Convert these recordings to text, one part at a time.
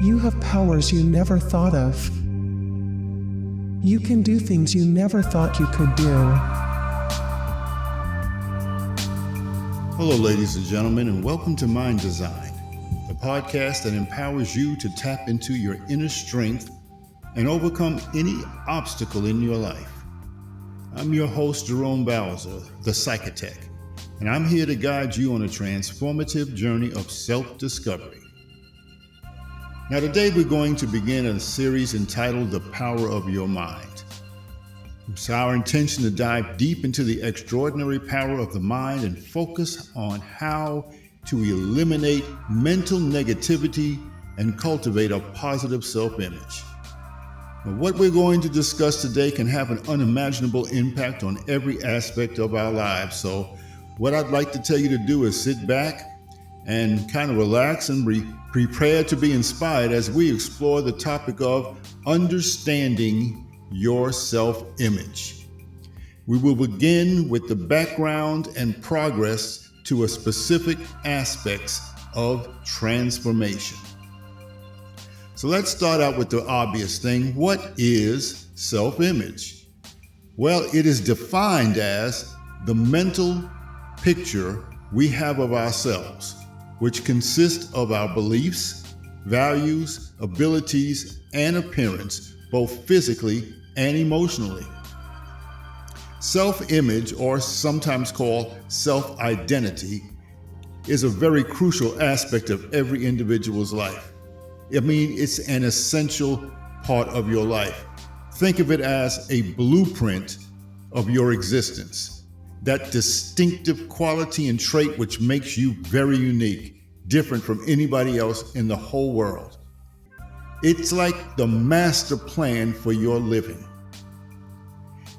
You have powers you never thought of. You can do things you never thought you could do. Hello, ladies and gentlemen, and welcome to Mind Design, the podcast that empowers you to tap into your inner strength and overcome any obstacle in your life. I'm your host, Jerome Bowser, the Psychotech, and I'm here to guide you on a transformative journey of self-discovery. Now, today we're going to begin a series entitled The Power of Your Mind. It's our intention to dive deep into the extraordinary power of the mind and focus on how to eliminate mental negativity and cultivate a positive self-image. Now, what we're going to discuss today can have an unimaginable impact on every aspect of our lives. So what I'd like to tell you to do is sit back and kind of relax and prepare to be inspired as we explore the topic of understanding your self-image. We will begin with the background and progress to a specific aspects of transformation. So let's start out with the obvious thing. What is self-image? Well, it is defined as the mental picture we have of ourselves, which consists of our beliefs, values, abilities, and appearance, both physically and emotionally. Self-image, or sometimes called self-identity, is a very crucial aspect of every individual's life. It's an essential part of your life. Think of it as a blueprint of your existence. That distinctive quality and trait which makes you very unique, different from anybody else in the whole world. It's like the master plan for your living.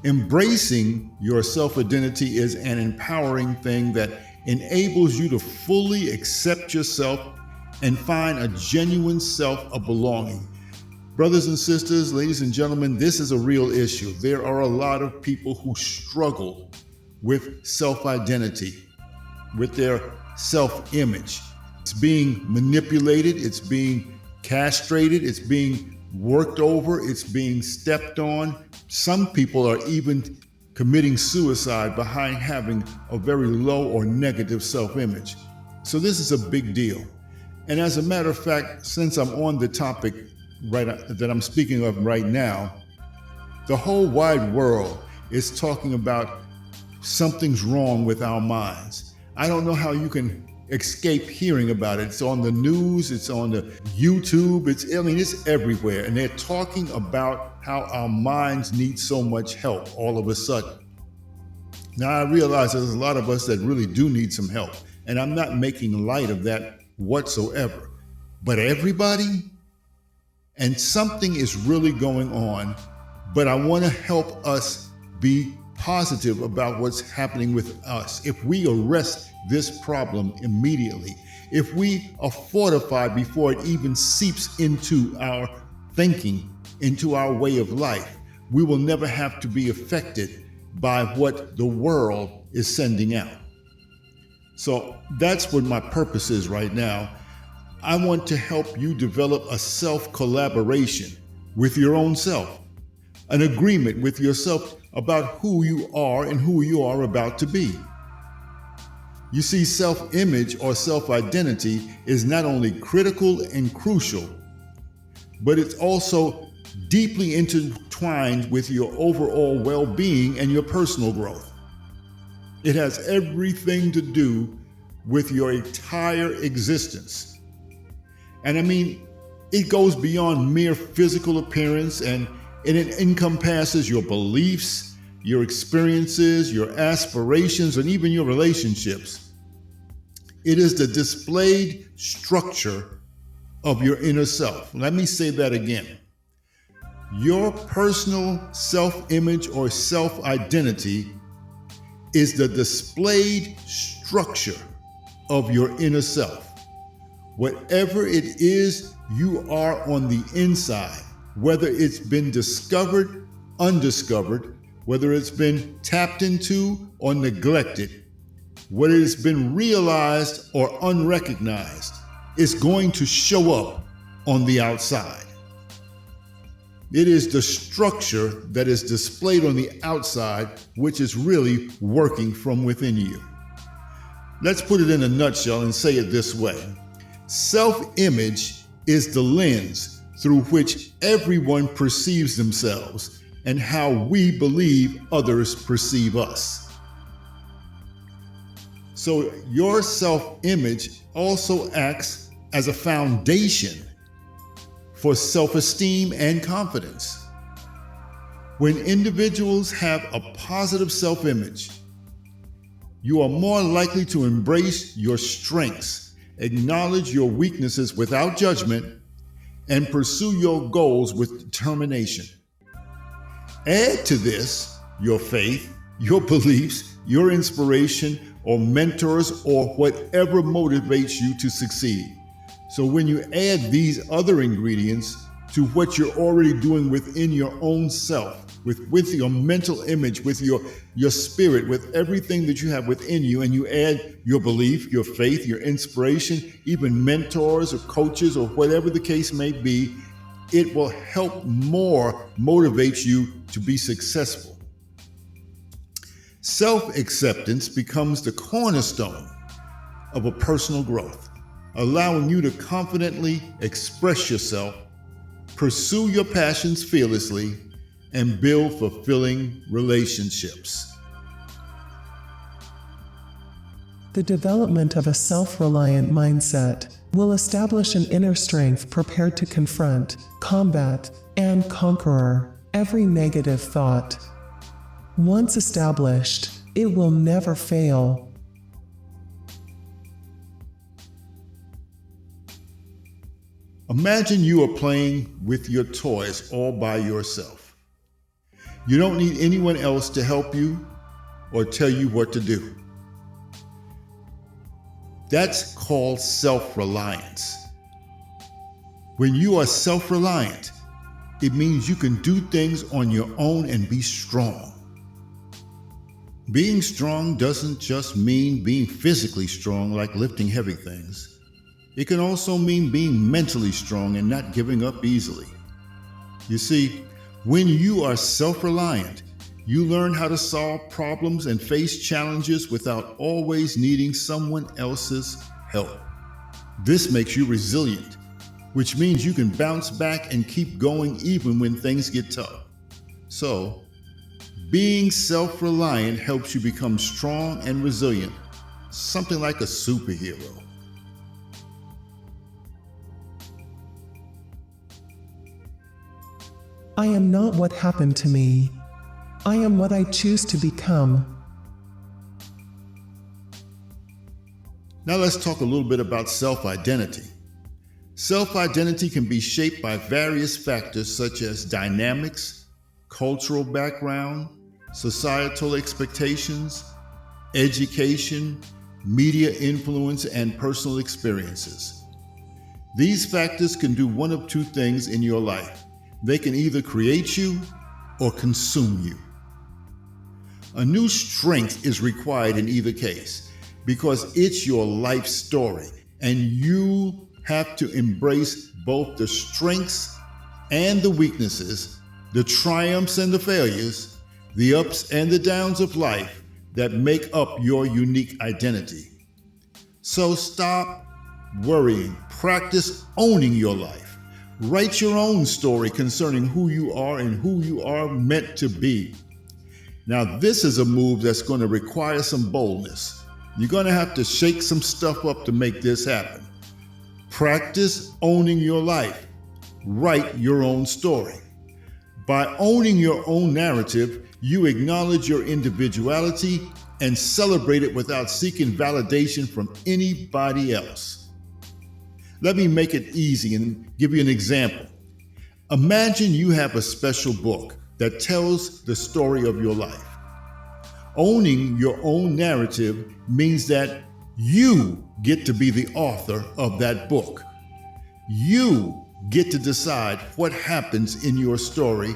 Embracing your self-identity is an empowering thing that enables you to fully accept yourself and find a genuine self of belonging. Brothers and sisters, ladies and gentlemen, this is a real issue. There are a lot of people who struggle with self-identity, with their self-image. It's being manipulated, it's being castrated, it's being worked over, it's being stepped on. Some people are even committing suicide behind having a very low or negative self-image. So this is a big deal. And as a matter of fact, since I'm on the topic that I'm speaking of right now, the whole wide world is talking about something's wrong with our minds. I don't know how you can escape hearing about it. It's on the news, it's on the YouTube, it's everywhere. And they're talking about how our minds need so much help all of a sudden. Now I realize there's a lot of us that really do need some help. And I'm not making light of that whatsoever. But everybody, and something is really going on, but I want to help us be positive about what's happening with us. If we arrest this problem immediately, if we are fortified before it even seeps into our thinking, into our way of life, we will never have to be affected by what the world is sending out. So that's what my purpose is right now. I want to help you develop a self-collaboration with your own self, an agreement with yourself about who you are and who you are about to be. You see, self-image or self-identity is not only critical and crucial, but it's also deeply intertwined with your overall well-being and your personal growth. It has everything to do with your entire existence. And it goes beyond mere physical appearance, and it encompasses your beliefs, your experiences, your aspirations, and even your relationships. It is the displayed structure of your inner self. Let me say that again. Your personal self-image or self-identity is the displayed structure of your inner self. Whatever it is you are on the inside, whether it's been discovered, undiscovered, whether it's been tapped into or neglected, whether it's been realized or unrecognized, is going to show up on the outside. It is the structure that is displayed on the outside which is really working from within you. Let's put it in a nutshell and say it this way. Self-image is the lens through which everyone perceives themselves and how we believe others perceive us. So your self-image also acts as a foundation for self-esteem and confidence. When individuals have a positive self-image, you are more likely to embrace your strengths, acknowledge your weaknesses without judgment, and pursue your goals with determination. Add to this your faith, your beliefs, your inspiration, or mentors, or whatever motivates you to succeed. So when you add these other ingredients to what you're already doing within your own self, with your mental image, with your spirit, with everything that you have within you, and you add your belief, your faith, your inspiration, even mentors or coaches or whatever the case may be, it will help more motivate you to be successful. Self-acceptance becomes the cornerstone of a personal growth, allowing you to confidently express yourself, pursue your passions fearlessly, and build fulfilling relationships. The development of a self-reliant mindset will establish an inner strength prepared to confront, combat, and conquer every negative thought. Once established, it will never fail. Imagine you are playing with your toys all by yourself. You don't need anyone else to help you or tell you what to do. That's called self-reliance. When you are self-reliant, it means you can do things on your own and be strong. Being strong doesn't just mean being physically strong, like lifting heavy things. It can also mean being mentally strong and not giving up easily. You see, when you are self-reliant, you learn how to solve problems and face challenges without always needing someone else's help. This makes you resilient, which means you can bounce back and keep going even when things get tough. So, being self-reliant helps you become strong and resilient, something like a superhero. I am not what happened to me. I am what I choose to become. Now let's talk a little bit about self-identity. Self-identity can be shaped by various factors such as dynamics, cultural background, societal expectations, education, media influence, and personal experiences. These factors can do one of two things in your life. They can either create you or consume you. A new strength is required in either case because it's your life story, and you have to embrace both the strengths and the weaknesses, the triumphs and the failures, the ups and the downs of life that make up your unique identity. So stop worrying. Practice owning your life. Write your own story concerning who you are and who you are meant to be. Now, this is a move that's going to require some boldness. You're going to have to shake some stuff up to make this happen. Practice owning your life. Write your own story. By owning your own narrative, you acknowledge your individuality and celebrate it without seeking validation from anybody else. Let me make it easy and give you an example. Imagine you have a special book that tells the story of your life. Owning your own narrative means that you get to be the author of that book. You get to decide what happens in your story.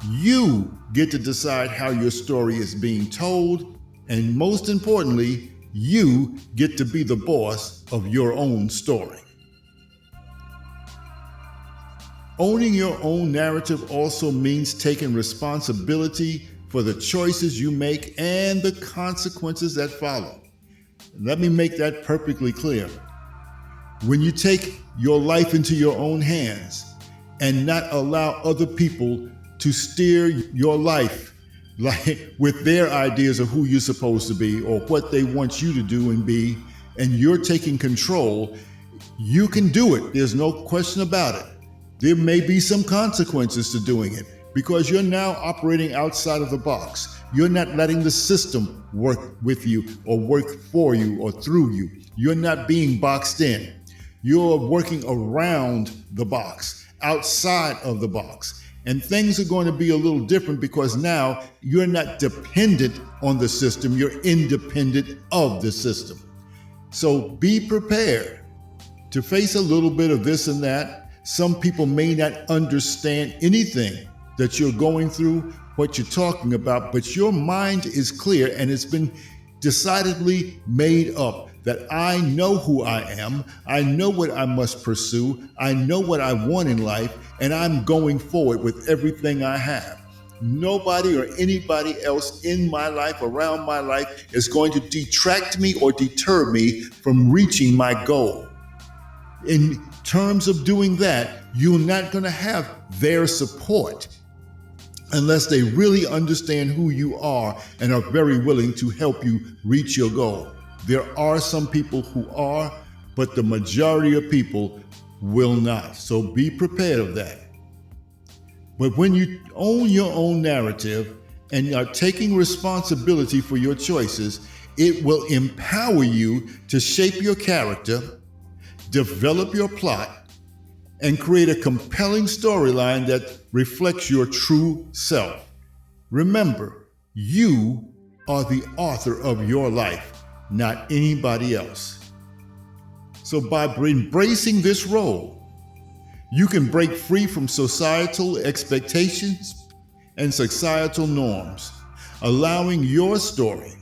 You get to decide how your story is being told. And most importantly, you get to be the boss of your own story. Owning your own narrative also means taking responsibility for the choices you make and the consequences that follow. Let me make that perfectly clear. When you take your life into your own hands and not allow other people to steer your life like with their ideas of who you're supposed to be or what they want you to do and be, and you're taking control, you can do it. There's no question about it. There may be some consequences to doing it because you're now operating outside of the box. You're not letting the system work with you or work for you or through you. You're not being boxed in. You're working around the box, outside of the box. And things are going to be a little different because now you're not dependent on the system, you're independent of the system. So be prepared to face a little bit of this and that. Some people may not understand anything that you're going through, what you're talking about, but your mind is clear and it's been decidedly made up that I know who I am, I know what I must pursue, I know what I want in life, and I'm going forward with everything I have. Nobody or anybody else in my life, around my life, is going to detract me or deter me from reaching my goal. In terms of doing that, you're not going to have their support unless they really understand who you are and are very willing to help you reach your goal. There are some people who are, but the majority of people will not. So be prepared of that. But when you own your own narrative and are taking responsibility for your choices, it will empower you to shape your character, develop your plot, and create a compelling storyline that reflects your true self. Remember, you are the author of your life, not anybody else. So by embracing this role, you can break free from societal expectations and societal norms, allowing your story,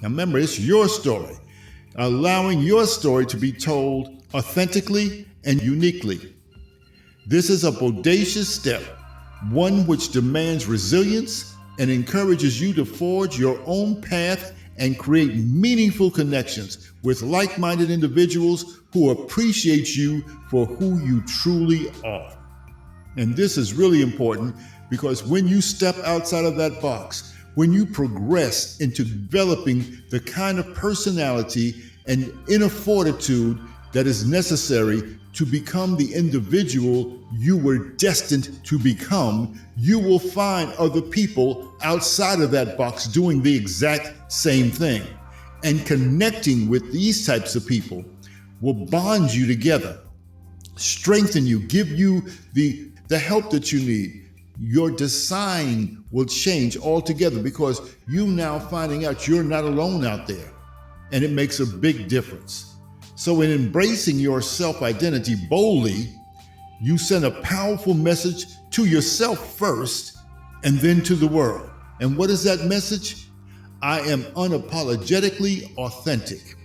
now remember, it's your story, allowing your story to be told authentically and uniquely. This is a bodacious step, one which demands resilience and encourages you to forge your own path and create meaningful connections with like-minded individuals who appreciate you for who you truly are. And this is really important because when you step outside of that box, when you progress into developing the kind of personality and inner fortitude that is necessary to become the individual you were destined to become, you will find other people outside of that box doing the exact same thing. And connecting with these types of people will bond you together, strengthen you, give you the help that you need. Your design will change altogether because you now finding out you're not alone out there. And it makes a big difference. So in embracing your self-identity boldly, you send a powerful message to yourself first and then to the world. And what is that message? I am unapologetically authentic.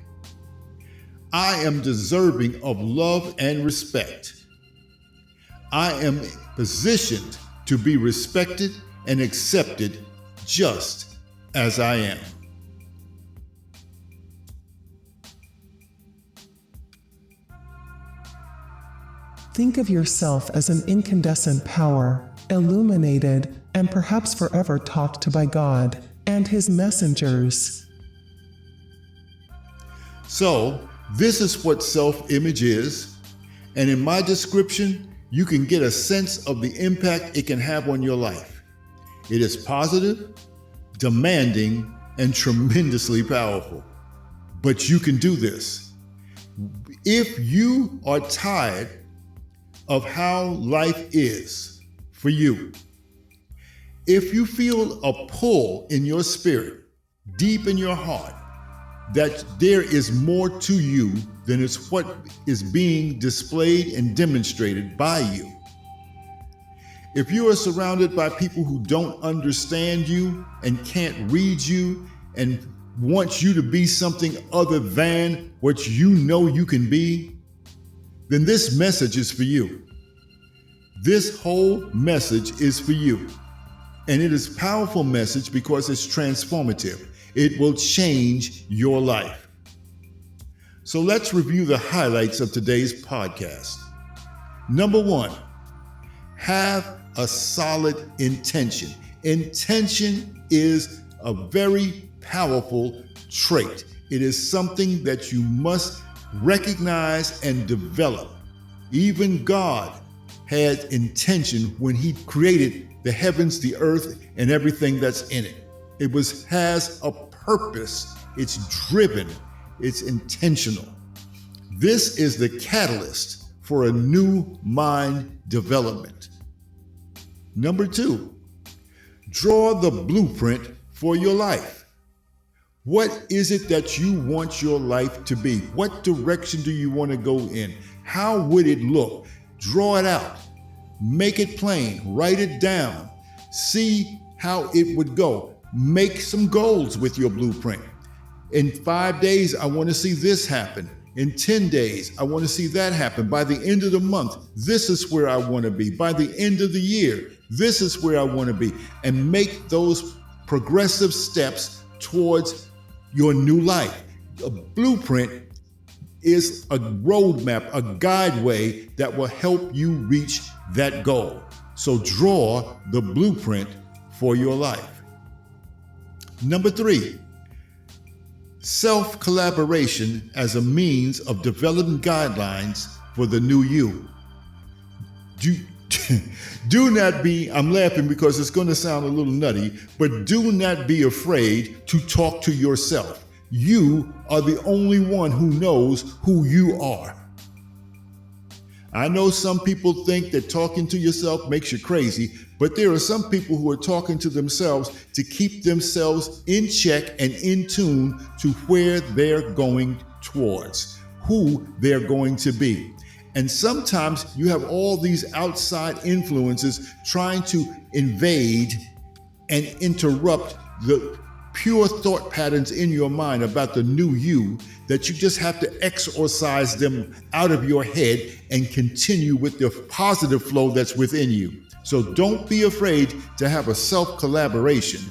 I am deserving of love and respect. I am positioned to be respected and accepted just as I am. Think of yourself as an incandescent power, illuminated and perhaps forever talked to by God and His messengers. So, this is what self-image is, and in my description, you can get a sense of the impact it can have on your life. It is positive, demanding, and tremendously powerful. But you can do this. If you are tired of how life is for you, if you feel a pull in your spirit, deep in your heart, that there is more to you than is what is being displayed and demonstrated by you. If you are surrounded by people who don't understand you and can't read you and want you to be something other than what you know you can be, then this message is for you. This whole message is for you. And it is a powerful message because it's transformative. It will change your life. So let's review the highlights of today's podcast. Number 1, have a solid intention. Intention is a very powerful trait. It is something that you must recognize and develop. Even God had intention when he created the heavens, the earth, and everything that's in it. It has a purpose. It's driven. It's intentional. This is the catalyst for a new mind development. Number 2, draw the blueprint for your life. What is it that you want your life to be? What direction do you want to go in? How would it look? Draw it out. Make it plain. Write it down. See how it would go. Make some goals with your blueprint. In 5 days, I want to see this happen. In 10 days, I want to see that happen. By the end of the month, this is where I want to be. By the end of the year, this is where I want to be. And make those progressive steps towards your new life. A blueprint is a roadmap, a guideway that will help you reach that goal. So draw the blueprint for your life. Number 3, self-collaboration as a means of developing guidelines for the new you. Do not be, I'm laughing because it's going to sound a little nutty, but do not be afraid to talk to yourself. You are the only one who knows who you are. I know some people think that talking to yourself makes you crazy, but there are some people who are talking to themselves to keep themselves in check and in tune to where they're going towards, who they're going to be. And sometimes you have all these outside influences trying to invade and interrupt the pure thought patterns in your mind about the new you, that you just have to exorcise them out of your head and continue with the positive flow that's within you. So don't be afraid to have a self-collaboration.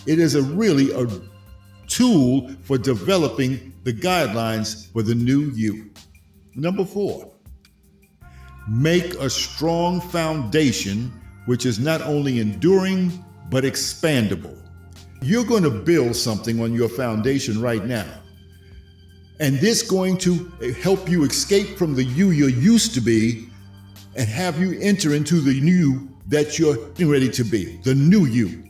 It is really a tool for developing the guidelines for the new you. Number 4, make a strong foundation, which is not only enduring, but expandable. You're going to build something on your foundation right now. And this is going to help you escape from the you you're used to be and have you enter into the new that you're ready to be, the new you.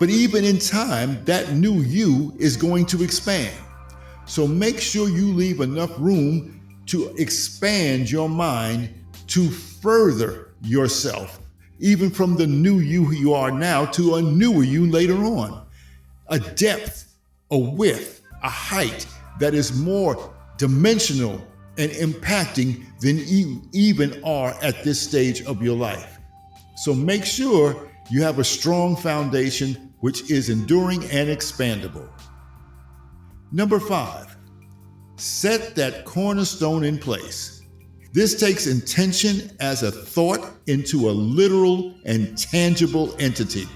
But even in time, that new you is going to expand. So make sure you leave enough room to expand your mind to further yourself, even from the new you are now to a newer you later on. A depth, a width, a height that is more dimensional and impacting than you even are at this stage of your life. So make sure you have a strong foundation which is enduring and expandable. Number 5, set that cornerstone in place. This takes intention as a thought into a literal and tangible entity.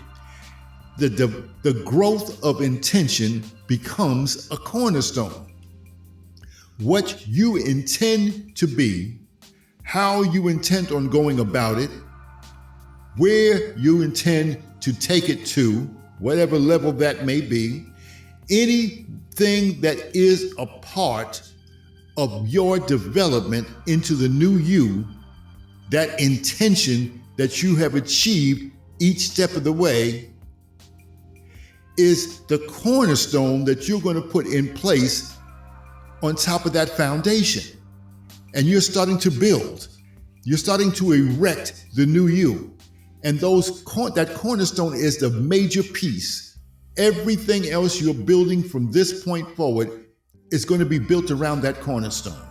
The growth of intention becomes a cornerstone. What you intend to be, how you intend on going about it, where you intend to take it to, whatever level that may be, anything that is a part of your development into the new you, that intention that you have achieved each step of the way, is the cornerstone that you're going to put in place on top of that foundation. And you're starting to build. You're starting to erect the new you. And that cornerstone is the major piece. Everything else you're building from this point forward is going to be built around that cornerstone.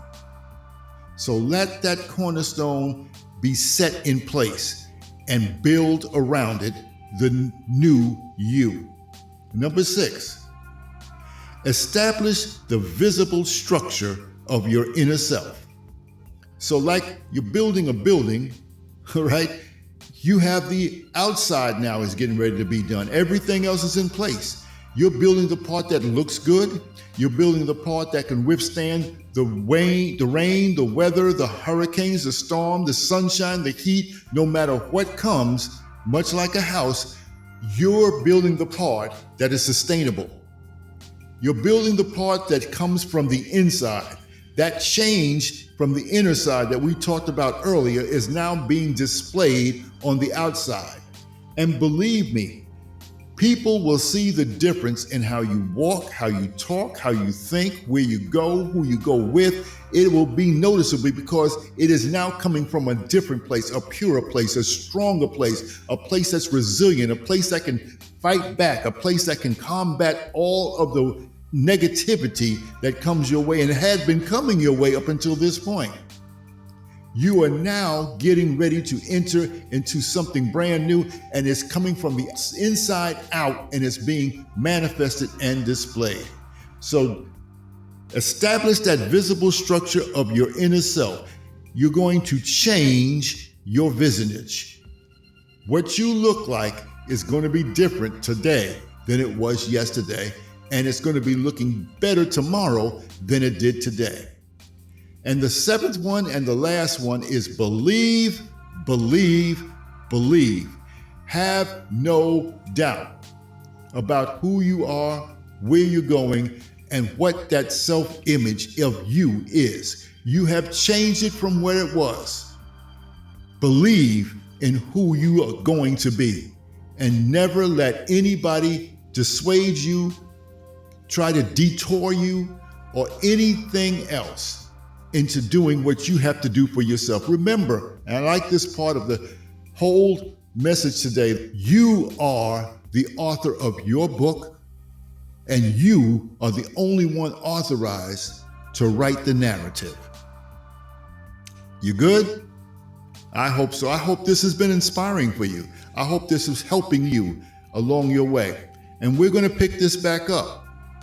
So let that cornerstone be set in place and build around it the new you. Number 6, establish the visible structure of your inner self. So like you're building a building, All right? You have the outside now is getting ready to be done. Everything else is in place. You're building the part that looks good. You're building the part that can withstand the rain, the weather, the hurricanes, the storm, the sunshine, the heat, no matter what comes, much like a house, you're building the part that is sustainable. You're building the part that comes from the inside. That change from the inner side that we talked about earlier is now being displayed on the outside. And believe me, people will see the difference in how you walk, how you talk, how you think, where you go, who you go with. It will be noticeable because it is now coming from a different place, a purer place, a stronger place, a place that's resilient, a place that can fight back, a place that can combat all of the negativity that comes your way and had been coming your way up until this point. You are now getting ready to enter into something brand new, and it's coming from the inside out and it's being manifested and displayed. So establish that visible structure of your inner self. You're going to change your visage. What you look like is going to be different today than it was yesterday, and it's going to be looking better tomorrow than it did today. And the seventh one and the last one is believe, believe, believe. Have no doubt about who you are, where you're going, and what that self-image of you is. You have changed it from where it was. Believe in who you are going to be, and never let anybody dissuade you, try to detour you, or anything else into doing what you have to do for yourself. Remember, and I like this part of the whole message today, you are the author of your book, and you are the only one authorized to write the narrative. You good? I hope so. I hope this has been inspiring for you. I hope this is helping you along your way. And we're going to pick this back up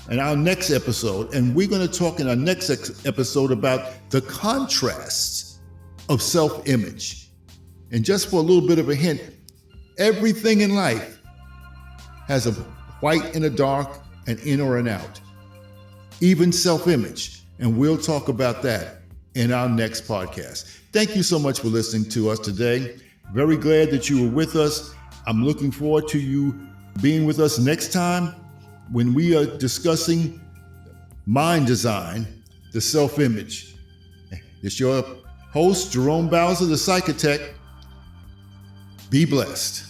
in our next episode, and we're going to talk in our next episode about the contrasts of self-image. And just for a little bit of a hint, everything in life has a white and a dark, an in or an out, even self-image. And we'll talk about that in our next podcast. Thank you so much for listening to us today. Very glad that you were with us. I'm looking forward to you being with us next time when we are discussing mind design, the self-image. It's your host, Jerome Bowser, the Psychotech. Be blessed.